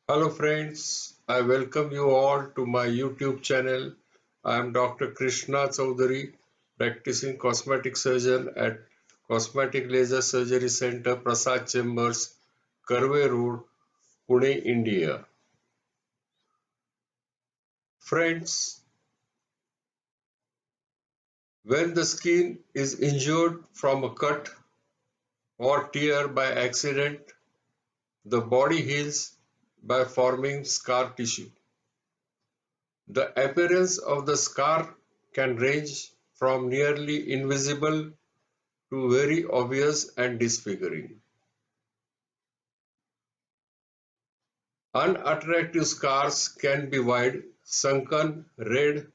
Hello friends, I welcome you all to my YouTube channel. I am Dr. Krishna Chaudhari, practicing cosmetic surgeon at Cosmetic Laser Surgery Center, Prasad Chambers, Karve Road, Pune, India. Friends, when the skin is injured from a cut or tear by accident, the body heals by forming scar tissue. The appearance of the scar can range from nearly invisible to very obvious and disfiguring. Unattractive scars can be wide, sunken, red,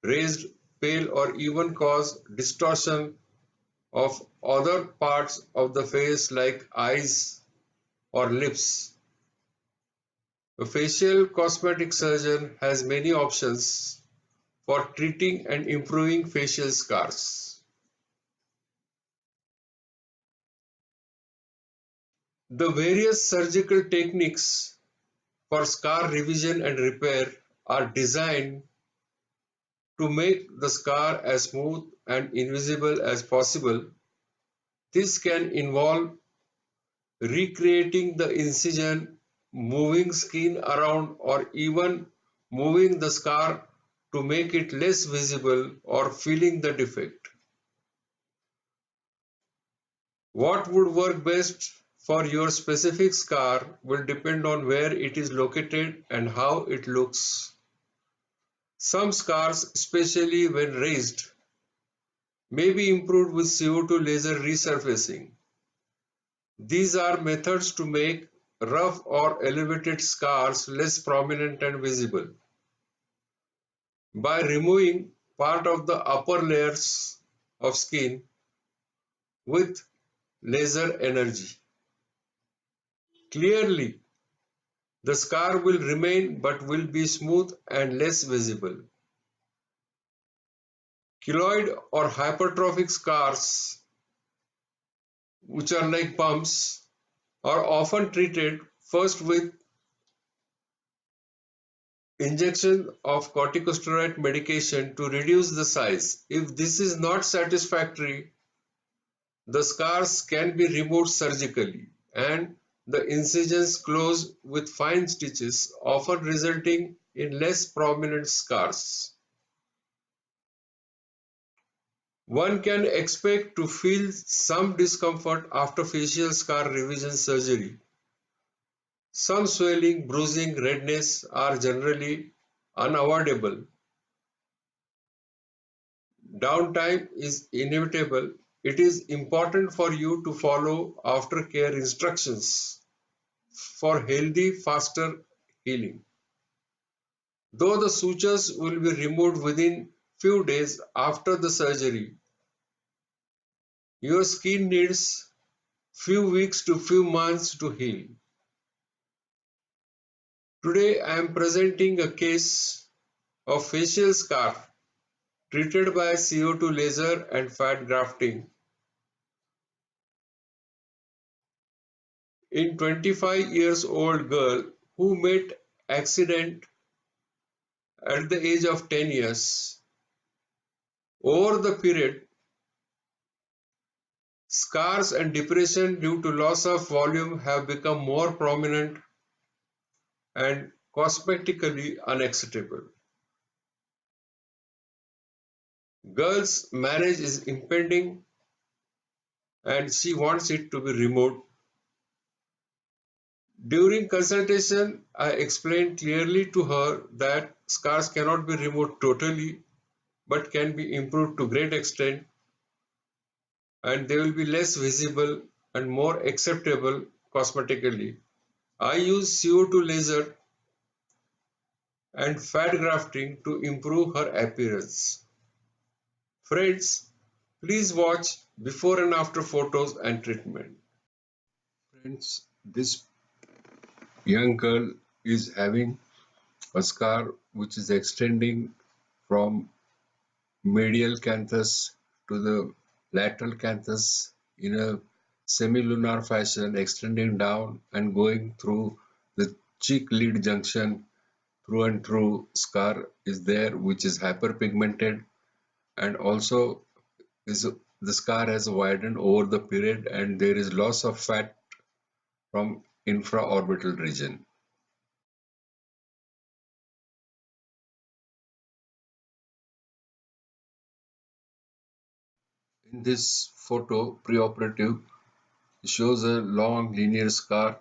raised, pale, or even cause distortion of other parts of the face like eyes or lips. A facial cosmetic surgeon has many options for treating and improving facial scars. The various surgical techniques for scar revision and repair are designed to make the scar as smooth and invisible as possible. This can involve recreating the incision, moving skin around, or even moving the scar to make it less visible or filling the defect. What would work best for your specific scar will depend on where it is located and how it looks. Some scars, especially when raised, may be improved with CO2 laser resurfacing. These are methods to make rough or elevated scars less prominent and visible. By removing part of the upper layers of skin with laser energy. Clearly, the scar will remain but will be smooth and less visible. Keloid or hypertrophic scars, which are like bumps, are often treated first with injection of corticosteroid medication to reduce the size. If this is not satisfactory, the scars can be removed surgically and the incisions closed with fine stitches, often resulting in less prominent scars. One can expect to feel some discomfort after facial scar revision surgery. Some swelling, bruising, redness are generally unavoidable. Downtime is inevitable. It is important for you to follow aftercare instructions for healthy, faster healing. Though the sutures will be removed within few days after the surgery, your skin needs few weeks to few months to heal. Today I am presenting a case of facial scar treated by CO2 laser and fat grafting in 25 years old girl who met accident at the age of 10 years. Over the period, scars and depression due to loss of volume have become more prominent and cosmetically unacceptable. Girl's marriage is impending and she wants it to be removed. During consultation, I explained clearly to her that scars cannot be removed totally but can be improved to great extent and they will be less visible and more acceptable cosmetically. I use CO2 laser and fat grafting to improve her appearance. Friends, please watch before and after photos and treatment. Friends, this young girl is having a scar which is extending from medial canthus to the lateral canthus in a semilunar fashion, extending down and going through the cheek lid junction through and through scar is there, which is hyperpigmented, and also is the scar has widened over the period, and there is loss of fat from infraorbital region. In this photo, preoperative, shows a long linear scar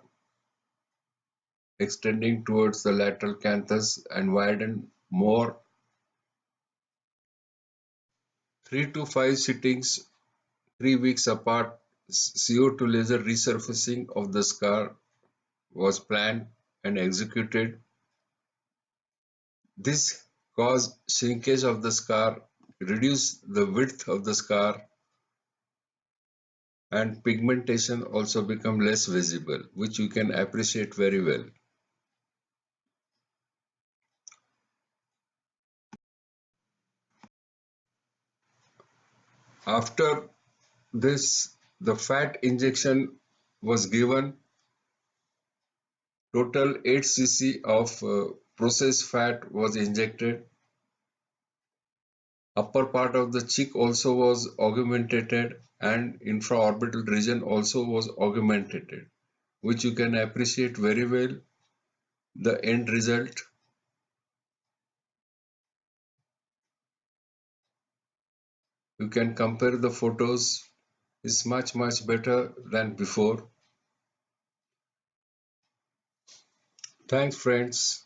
extending towards the lateral canthus and widened more. 3 to 5 sittings, 3 weeks apart, CO2 laser resurfacing of the scar was planned and executed. This caused shrinkage of the scar, reduced the width of the scar, and pigmentation also become less visible, which you can appreciate very well. After this, the fat injection was given. Total 8 cc of processed fat was injected. Upper part of the cheek also was augmented, and infraorbital region also was augmented, which you can appreciate very well. The end result, you can compare the photos, is much better than before. Thanks friends.